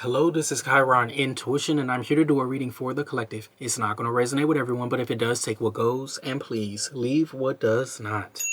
Hello, this is Chiron Intuition, and I'm here to do a reading for the collective. It's not going to resonate with everyone, but if it does, take what goes, and please leave what does not.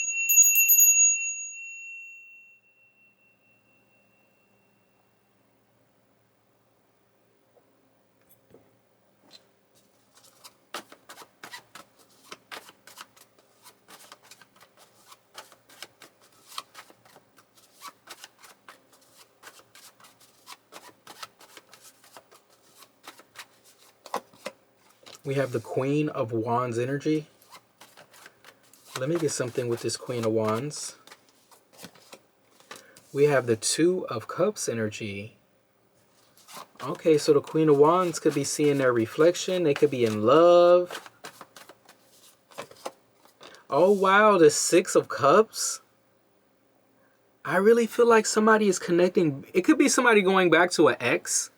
We have the Queen of Wands energy. Let me get something with this Queen of Wands. We have the Two of Cups energy. Okay, so the Queen of Wands could be seeing their reflection. They could be in love. Oh, wow, the Six of Cups. I really feel like somebody is connecting. It could be somebody going back to an ex.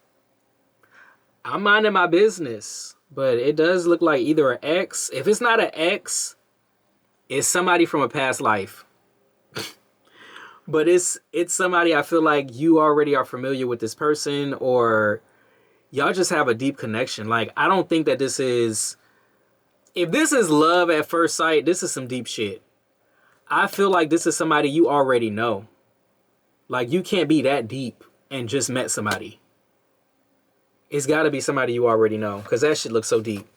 I'm minding my business, but it does look like either an ex. If it's not an ex, it's somebody from a past life. But it's somebody I feel like you already are familiar with this person, or y'all just have a deep connection. Like, I don't think that this is... If this is love at first sight, this is some deep shit. I feel like this is somebody you already know. Like, you can't be that deep and just met somebody. It's got to be somebody you already know, because that shit looks so deep.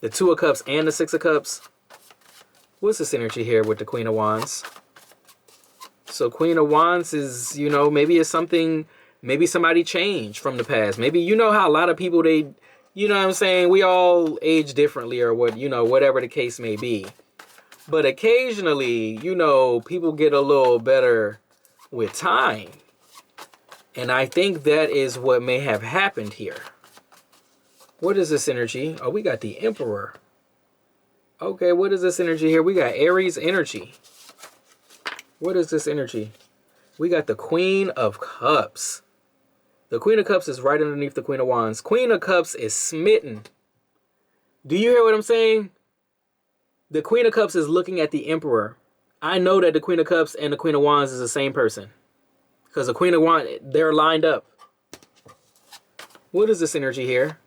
The Two of Cups and the Six of Cups. What's this energy here with the Queen of Wands? So Queen of Wands is, you know, maybe it's something, maybe somebody changed from the past. Maybe, you know how a lot of people, they, you know what I'm saying? We all age differently, or what, you know, whatever the case may be. But occasionally, you know, people get a little better with time. And I think that is what may have happened here. What is this energy? Oh, we got the Emperor. Okay, what is this energy here? We got Aries energy. What is this energy? We got the Queen of Cups. The Queen of Cups is right underneath the Queen of Wands. Queen of Cups is smitten. Do you hear what I'm saying? The Queen of Cups is looking at the Emperor. I know that the Queen of Cups and the Queen of Wands is the same person. Because the Queen of Wands, they're lined up. What is this energy here?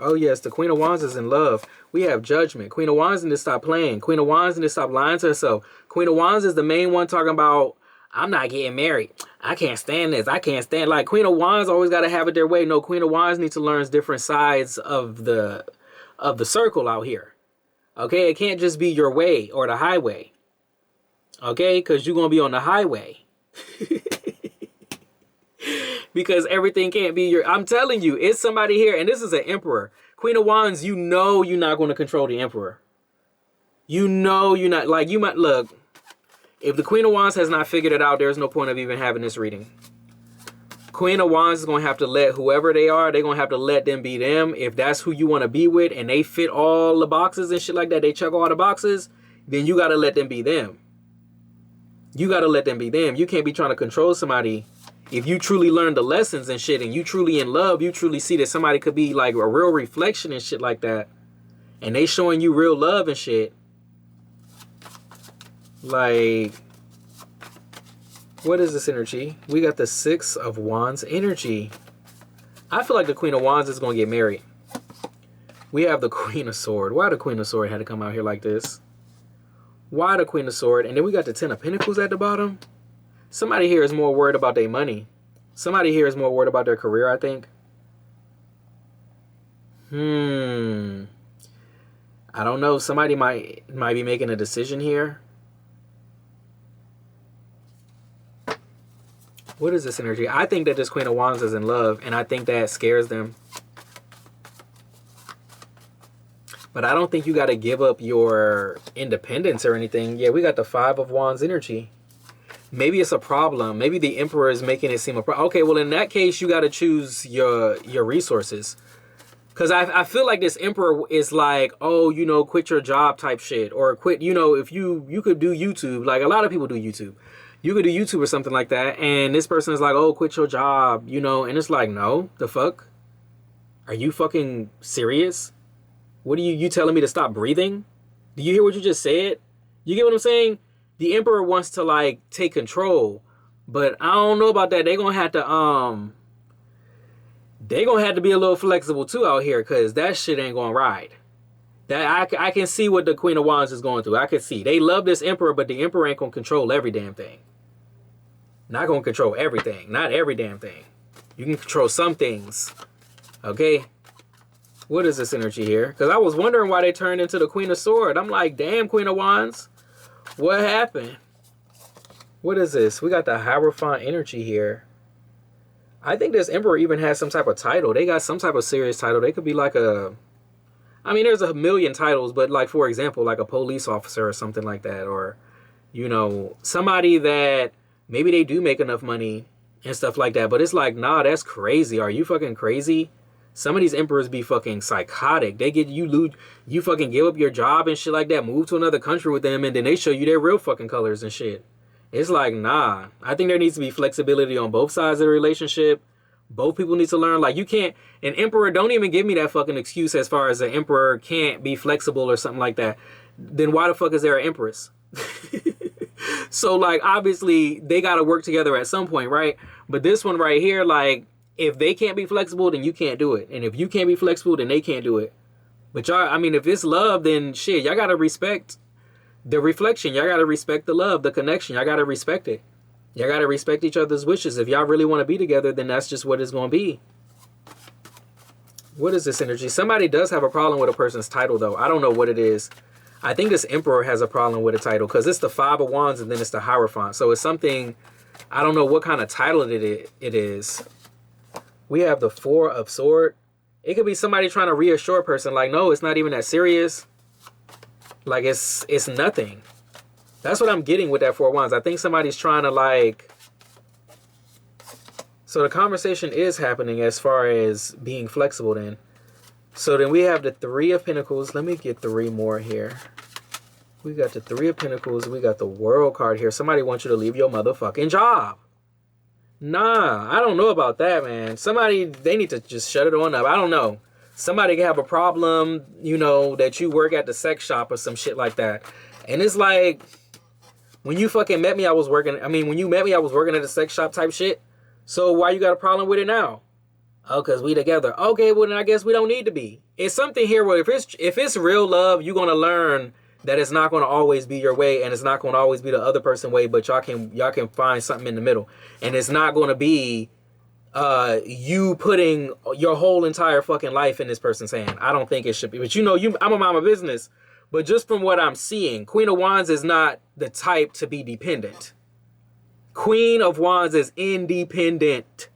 Oh, yes, the Queen of Wands is in love. We have Judgment. Queen of Wands need to stop playing. Queen of Wands need to stop lying to herself. Queen of Wands is the main one talking about, I'm not getting married. I can't stand this. I can't stand... Like, Queen of Wands always got to have it their way. No, Queen of Wands needs to learn different sides of the circle out here. Okay? It can't just be your way or the highway. Okay? Because you're going to be on the highway. Because everything can't be your... I'm telling you, it's somebody here, and this is an Emperor. Queen of Wands, you know you're not going to control the Emperor. You know you're not... Like, you might... Look, if the Queen of Wands has not figured it out, there's no point of even having this reading. Queen of Wands is going to have to let whoever they are, they're going to have to let them be them. If that's who you want to be with, and they fit all the boxes and shit like that, they check all the boxes, then you got to let them be them. You got to let them be them. You can't be trying to control somebody. If you truly learn the lessons and shit, and you truly in love, you truly see that somebody could be like a real reflection and shit like that, and they showing you real love and shit. Like, what is this energy? We got the Six of Wands energy. I feel like the Queen of Wands is going to get married. We have the Queen of Swords. Why the Queen of Swords had to come out here like this? Why the Queen of Swords? And then we got the Ten of Pentacles at the bottom. Somebody here is more worried about their money. Somebody here is more worried about their career, I think. I don't know. Somebody might be making a decision here. What is this energy? I think that this Queen of Wands is in love, and I think that scares them. But I don't think you got to give up your independence or anything. Yeah, we got the Five of Wands energy. Maybe it's a problem. Maybe the Emperor is making it seem a problem. Okay, well, in that case, you got to choose your resources. Because I feel like this Emperor is like, oh, you know, quit your job type shit. Or quit, you know, if you could do YouTube. Like, a lot of people do YouTube. You could do YouTube or something like that. And this person is like, oh, quit your job, you know. And it's like, no, the fuck? Are you fucking serious? What are you telling me to stop breathing? Do you hear what you just said? You get what I'm saying? The Emperor wants to, like, take control. But I don't know about that. They're gonna have to be a little flexible too out here, because that shit ain't gonna ride. That I can see what the Queen of Wands is going through. I can see they love this Emperor, but the Emperor ain't gonna control every damn thing. Not gonna control everything. Not every damn thing. You can control some things. Okay? What is this energy here? Because I was wondering why they turned into the Queen of Swords. I'm like, damn, Queen of Wands. What happened? What is this? We got the Hierophant energy here. I think this Emperor even has some type of title. They got some type of serious title. They could be like a... I mean, there's a million titles, but like, for example, like a police officer or something like that. Or, you know, somebody that maybe they do make enough money and stuff like that. But it's like, nah, that's crazy. Are you fucking crazy? Some of these emperors be fucking psychotic. They get you fucking give up your job and shit like that, move to another country with them, and then they show you their real fucking colors and shit. It's like, nah. I think there needs to be flexibility on both sides of the relationship. Both people need to learn. Like, you can't... An emperor, don't even give me that fucking excuse as far as an emperor can't be flexible or something like that. Then why the fuck is there an empress? So, like, obviously, they got to work together at some point, right? But this one right here, like, if they can't be flexible, then you can't do it. And if you can't be flexible, then they can't do it. But y'all, I mean, if it's love, then shit, y'all got to respect the reflection. Y'all got to respect the love, the connection. Y'all got to respect it. Y'all got to respect each other's wishes. If y'all really want to be together, then that's just what it's going to be. What is this energy? Somebody does have a problem with a person's title, though. I don't know what it is. I think this Emperor has a problem with a title, because it's the Five of Wands and then it's the Hierophant. So it's something, I don't know what kind of title it is. We have the Four of Swords. It could be somebody trying to reassure a person, like, no, it's not even that serious. Like, it's nothing. That's what I'm getting with that Four of Wands. I think somebody's trying to, like... So the conversation is happening as far as being flexible then. So then we have the Three of Pentacles. Let me get three more here. We got the Three of Pentacles. We got the World card here. Somebody wants you to leave your motherfucking job. Nah, I don't know about that, man. Somebody, they need to just shut it on up. I don't know. Somebody can have a problem, you know, that you work at the sex shop or some shit like that. And it's like, when you fucking met me, when you met me, I was working at a sex shop type shit. So why you got a problem with it now? Oh, because we together. Okay, well, then I guess we don't need to be. It's something here where if it's real love, you're going to learn that it's not going to always be your way, and it's not going to always be the other person's way, but y'all can find something in the middle. And it's not going to be you putting your whole entire fucking life in this person's hand. I don't think it should be. But you know, I'm a mama business. But just from what I'm seeing, Queen of Wands is not the type to be dependent. Queen of Wands is independent.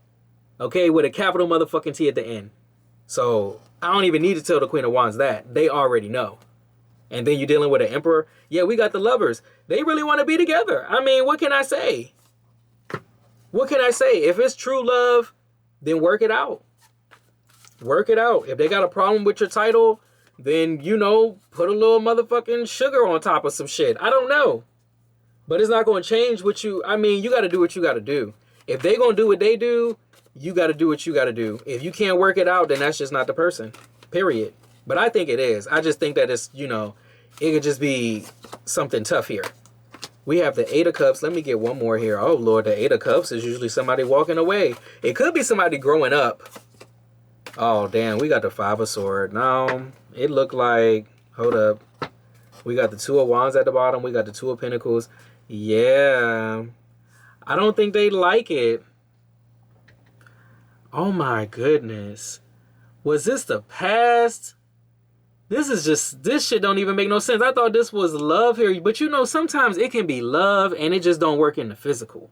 Okay, with a capital motherfucking T at the end. So I don't even need to tell the Queen of Wands that. They already know. And then you're dealing with an Emperor. Yeah, we got the Lovers. They really want to be together. I mean, what can I say? What can I say? If it's true love, then work it out. Work it out. If they got a problem with your title, then, you know, put a little motherfucking sugar on top of some shit. I don't know. But it's not going to change what you... I mean, you got to do what you got to do. If they going to do what they do, you got to do what you got to do. If you can't work it out, then that's just not the person. Period. But I think it is. I just think that it's, you know, it could just be something tough here. We have the Eight of Cups. Let me get one more here. Oh, Lord, the Eight of Cups is usually somebody walking away. It could be somebody growing up. Oh, damn. We got the Five of Swords. Now, it looked like... Hold up. We got the Two of Wands at the bottom. We got the Two of Pentacles. Yeah. I don't think they like it. Oh, my goodness. Was this the past? This shit don't even make no sense. I thought this was love here. But you know, sometimes it can be love and it just don't work in the physical.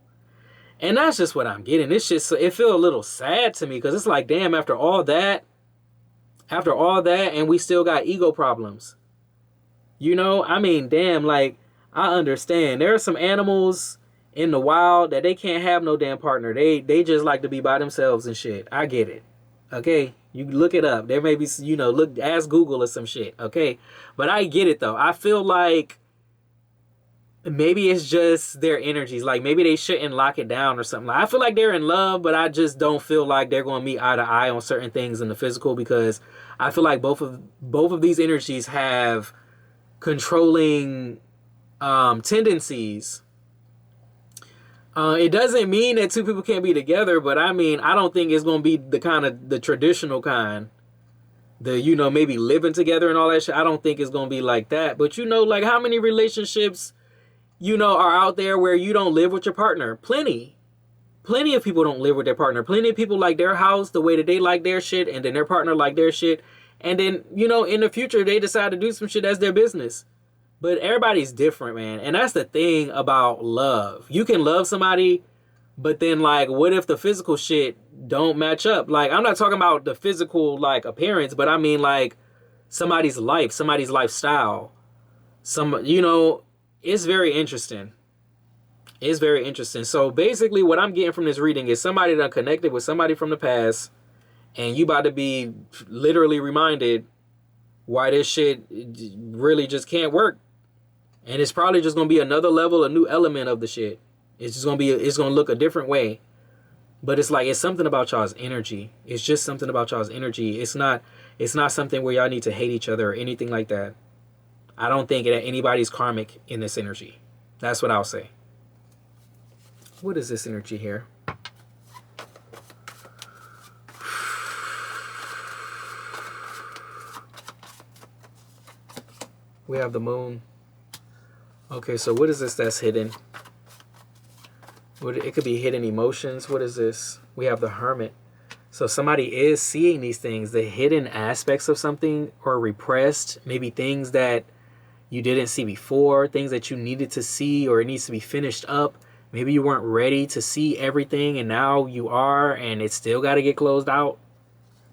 And that's just what I'm getting. It's just, it feels a little sad to me because it's like, damn, after all that, and we still got ego problems. You know, I mean, damn, like, I understand. There are some animals in the wild that they can't have no damn partner. They just like to be by themselves and shit. I get it. Okay? You look it up. There may be, you know, ask Google or some shit. Okay? But I get it, though. I feel like maybe it's just their energies. Like, maybe they shouldn't lock it down or something. Like, I feel like they're in love, but I just don't feel like they're going to meet eye to eye on certain things in the physical, because I feel like both of these energies have controlling tendencies It doesn't mean that two people can't be together, but I mean, I don't think it's going to be the kind of the traditional kind. The, you know, maybe living together and all that shit. I don't think it's going to be like that. But, you know, like how many relationships, you know, are out there where you don't live with your partner? Plenty. Plenty of people don't live with their partner. Plenty of people like their house the way that they like their shit, and then their partner like their shit. And then, you know, in the future, they decide to do some shit that's their business. But everybody's different, man. And that's the thing about love. You can love somebody, but then, like, what if the physical shit don't match up? Like, I'm not talking about the physical, like, appearance, but I mean, like, somebody's life, somebody's lifestyle. You know, it's very interesting. It's very interesting. So, basically, what I'm getting from this reading is somebody that connected with somebody from the past, and you about to be literally reminded why this shit really just can't work. And it's probably just going to be another level, a new element of the shit. It's just going to be, it's going to look a different way. But it's like, it's something about y'all's energy. It's just something about y'all's energy. It's not something where y'all need to hate each other or anything like that. I don't think that anybody's karmic in this energy. That's what I'll say. What is this energy here? We have the moon. Okay, so what is this that's hidden? It could be hidden emotions. What is this? We have the hermit. So somebody is seeing these things, the hidden aspects of something, or repressed, maybe things that you didn't see before, things that you needed to see, or it needs to be finished up. Maybe you weren't ready to see everything, and now you are, and it's still got to get closed out.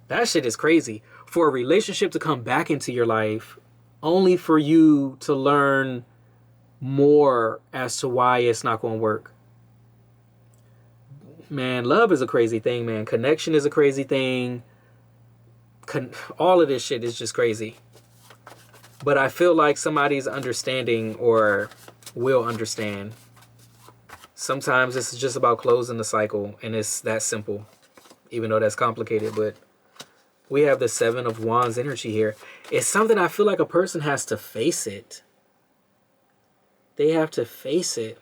That shit is crazy. For a relationship to come back into your life, only for you to learn more as to why it's not going to work. Man, love is a crazy thing, man. Connection is a crazy thing. All of this shit is just crazy. But I feel like somebody's understanding or will understand. Sometimes this is just about closing the cycle, and it's that simple, even though that's complicated. But we have the Seven of Wands energy here. It's something I feel like a person has to face it. They have to face it.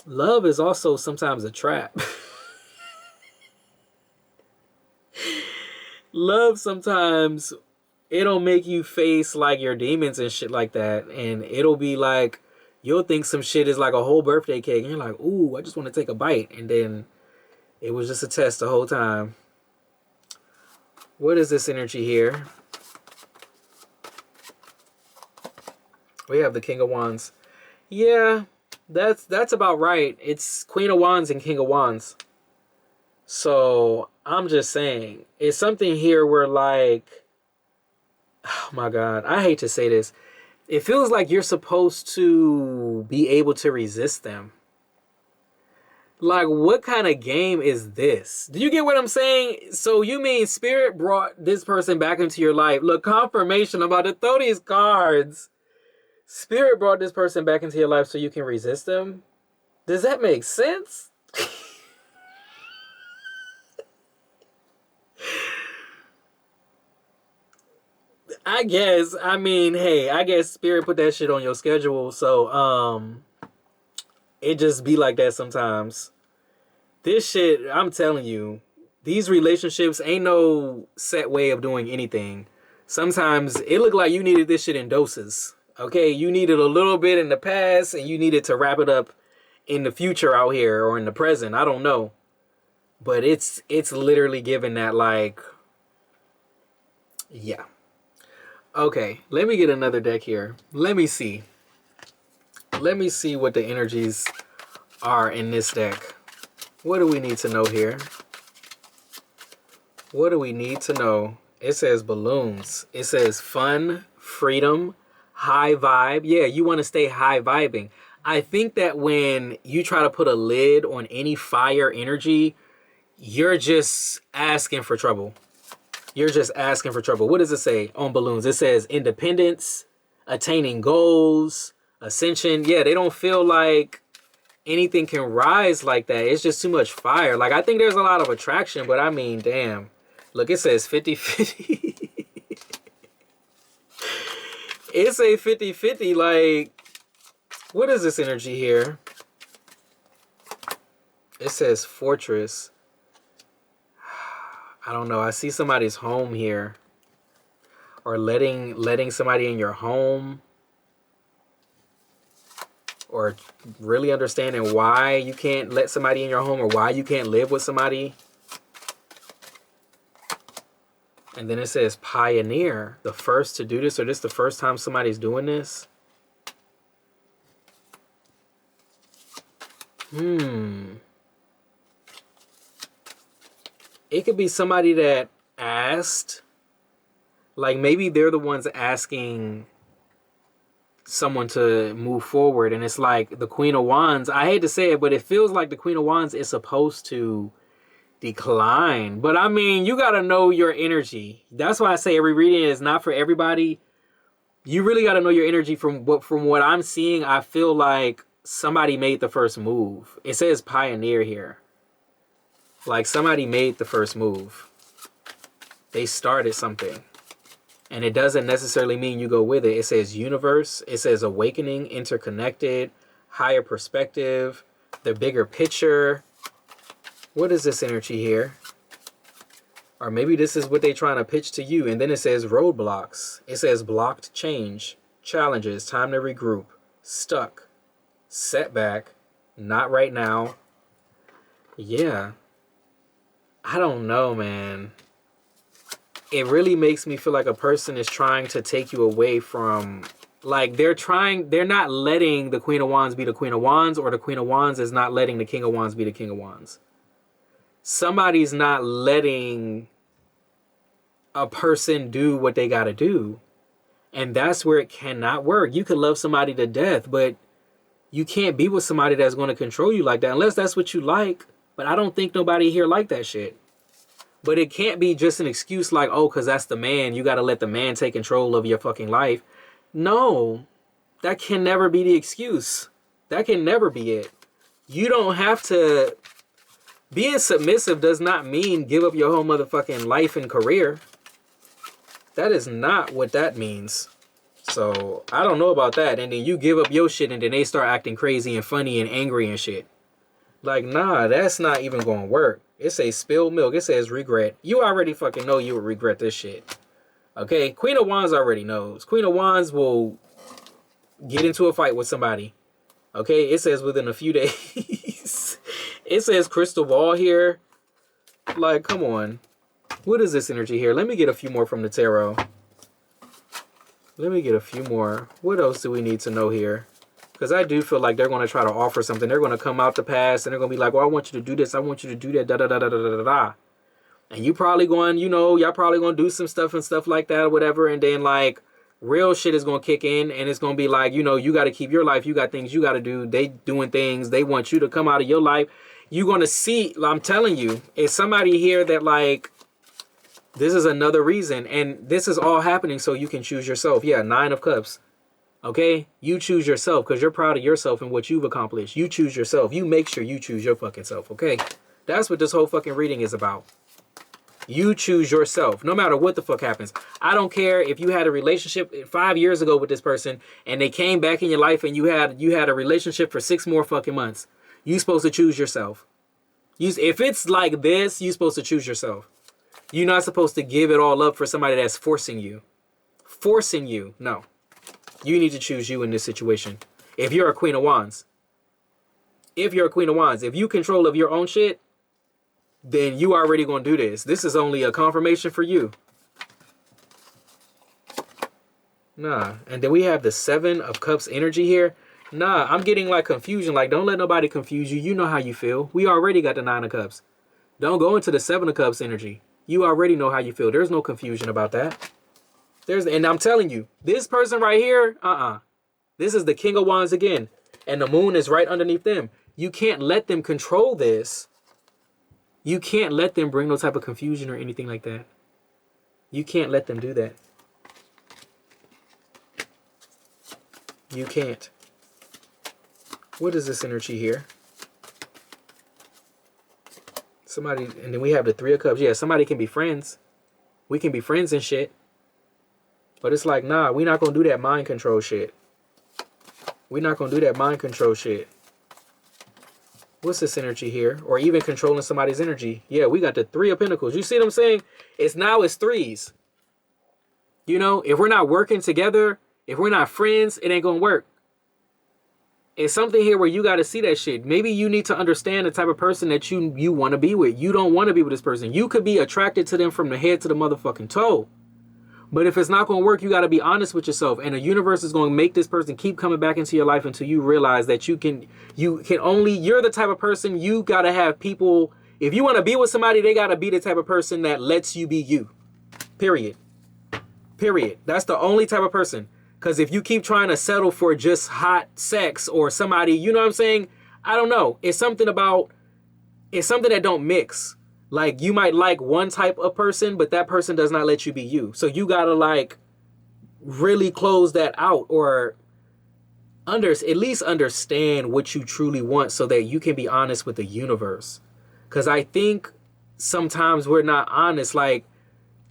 Love is also sometimes a trap. Love sometimes, it'll make you face like your demons and shit like that. And it'll be like, you'll think some shit is like a whole birthday cake. And you're like, ooh, I just want to take a bite. And then it was just a test the whole time. What is this energy here? We have the King of Wands. Yeah, that's about right. It's Queen of Wands and King of Wands. So I'm just saying, it's something here where, like, oh my God, I hate to say this. It feels like you're supposed to be able to resist them. Like, what kind of game is this? Do you get what I'm saying? So you mean Spirit brought this person back into your life? Look, confirmation. I'm about to throw these cards. Spirit brought this person back into your life so you can resist them? Does that make sense? I guess. I mean, hey, I guess Spirit put that shit on your schedule, so it just be like that sometimes. This shit, I'm telling you, these relationships ain't no set way of doing anything. Sometimes it looked like you needed this shit in doses. Okay, you needed a little bit in the past, and you needed to wrap it up in the future out here, or in the present. I don't know. But it's literally given that, like, yeah. Okay, let me get another deck here. Let me see. Let me see what the energies are in this deck. What do we need to know here? What do we need to know? It says balloons. It says fun, freedom, high vibe. Yeah, you want to stay high vibing. I think that when you try to put a lid on any fire energy, you're just asking for trouble. You're just asking for trouble. What does it say on balloons? It says independence, attaining goals, ascension. Yeah, they don't feel like anything can rise like that. It's just too much fire. Like, I think there's a lot of attraction, but I mean, damn. Look, it says 50-50. It's a 50-50. Like, what is this energy here? It says fortress. I don't know. I see somebody's home here. Or letting somebody in your home. Or really understanding why you can't let somebody in your home or why you can't live with somebody. And then it says pioneer, the first to do this, or this the first time somebody's doing this? It could be somebody that asked, like maybe they're the ones asking someone to move forward, and it's like the Queen of Wands. I hate to say it, but it feels like the Queen of Wands is supposed to decline. But I mean, you got to know your energy. That's why I say every reading is not for everybody. You really got to know your energy. From what I'm seeing, I feel like somebody made the first move. It says pioneer here. Like somebody made the first move. They started something. And it doesn't necessarily mean you go with it. It says universe. It says awakening, interconnected, higher perspective, the bigger picture. What is this energy here? Or maybe this is what they're trying to pitch to you. And then it says roadblocks. It says blocked change, challenges, time to regroup, stuck, setback, not right now. Yeah. I don't know, man. It really makes me feel like a person is trying to take you away from, like they're not letting the Queen of Wands be the Queen of Wands, or the Queen of Wands is not letting the King of Wands be the King of Wands. Somebody's not letting a person do what they got to do. And that's where it cannot work. You could love somebody to death, but you can't be with somebody that's going to control you like that, unless that's what you like. But I don't think nobody here like that shit. But it can't be just an excuse like, oh, because that's the man. You got to let the man take control of your fucking life. No, that can never be the excuse. That can never be it. You don't have to. Being submissive does not mean give up your whole motherfucking life and career. That is not what that means. So I don't know about that. And then you give up your shit and then they start acting crazy and funny and angry and shit. Like, nah, that's not even going to work. It says spilled milk. It says regret. You already fucking know you would regret this shit. Okay? Queen of Wands already knows. Queen of Wands will get into a fight with somebody. Okay? It says within a few days. It says crystal ball here. Like, come on. What is this energy here? Let me get a few more from the tarot. Let me get a few more. What else do we need to know here? Because I do feel like they're going to try to offer something. They're going to come out the past and they're going to be like, well, I want you to do this. I want you to do that. Da, da, da, da, da, da, da. And you probably going, you know, y'all probably going to do some stuff and stuff like that or whatever. And then like real shit is going to kick in and it's going to be like, you know, you got to keep your life. You got things you got to do. They doing things. They want you to come out of your life. You're going to see, I'm telling you, it's somebody here that like, this is another reason. And this is all happening so you can choose yourself. Yeah, 9 of Cups. Okay? You choose yourself because you're proud of yourself and what you've accomplished. You choose yourself. You make sure you choose your fucking self. Okay? That's what this whole fucking reading is about. You choose yourself no matter what the fuck happens. I don't care if you had a relationship 5 years ago with this person and they came back in your life and you had a relationship for 6 more fucking months. You supposed to choose yourself. If it's like this, you supposed to choose yourself. You're not supposed to give it all up for somebody that's forcing you. Forcing you. No. You need to choose you in this situation. If you're a Queen of Wands. If you're a Queen of Wands. If you control of your own shit, then you already going to do this. This is only a confirmation for you. Nah. And then we have the 7 of Cups energy here. Nah, I'm getting like confusion. Like, don't let nobody confuse you. You know how you feel. We already got the 9 of Cups. Don't go into the 7 of Cups energy. You already know how you feel. There's no confusion about that. And I'm telling you, this person right here, this is the King of Wands again. And the moon is right underneath them. You can't let them control this. You can't let them bring no type of confusion or anything like that. You can't let them do that. You can't. What is this energy here? Somebody, and then we have the 3 of Cups. Yeah, somebody can be friends. We can be friends and shit. But it's like, nah, we're not going to do that mind control shit. We're not going to do that mind control shit. What's this energy here? Or even controlling somebody's energy. Yeah, we got the 3 of Pentacles. You see what I'm saying? It's threes. You know, if we're not working together, if we're not friends, it ain't gonna work. It's something here where you got to see that shit. Maybe you need to understand the type of person that you want to be with. You don't want to be with this person. You could be attracted to them from the head to the motherfucking toe. But if it's not going to work, you got to be honest with yourself. And the universe is going to make this person keep coming back into your life until you realize that you're the type of person you got to have people. If you want to be with somebody, they got to be the type of person that lets you be you. Period. Period. That's the only type of person. Because if you keep trying to settle for just hot sex or somebody, you know what I'm saying? I don't know. It's something that don't mix. Like, you might like one type of person, but that person does not let you be you. So you got to, like, really close that out, or at least understand what you truly want so that you can be honest with the universe. Because I think sometimes we're not honest, like,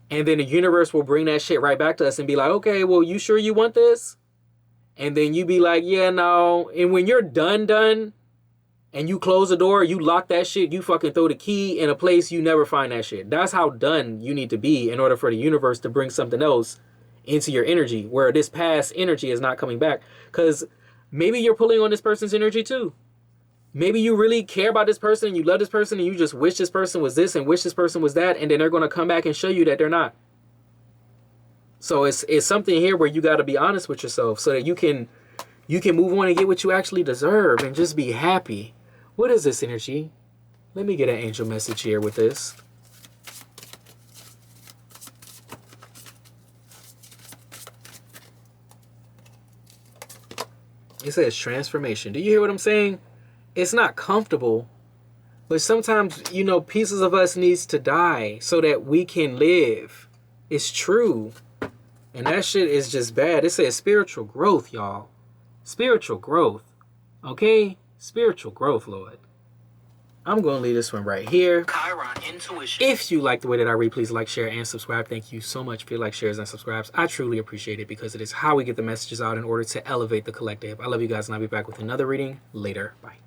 and then the universe will bring that shit right back to us and be like, okay, well, you sure you want this? And then you be like, yeah, no. And when you're done, and you close the door, you lock that shit, you fucking throw the key in a place you never find that shit. That's how done you need to be in order for the universe to bring something else into your energy, where this past energy is not coming back. Because maybe you're pulling on this person's energy too. Maybe you really care about this person and you love this person and you just wish this person was this and wish this person was that, and then they're going to come back and show you that they're not. So it's something here where you got to be honest with yourself so that you can move on and get what you actually deserve and just be happy. What is this energy? Let me get an angel message here with this. It says transformation. Do you hear what I'm saying? It's not comfortable, but sometimes, you know, pieces of us needs to die so that we can live. It's true. And that shit is just bad. It says spiritual growth, y'all. Spiritual growth. Okay? Spiritual growth, Lord. I'm going to leave this one right here. Chiron Intuition. If you like the way that I read, please like, share, and subscribe. Thank you so much for your likes, shares, and subscribes. I truly appreciate it because it is how we get the messages out in order to elevate the collective. I love you guys, and I'll be back with another reading later. Bye.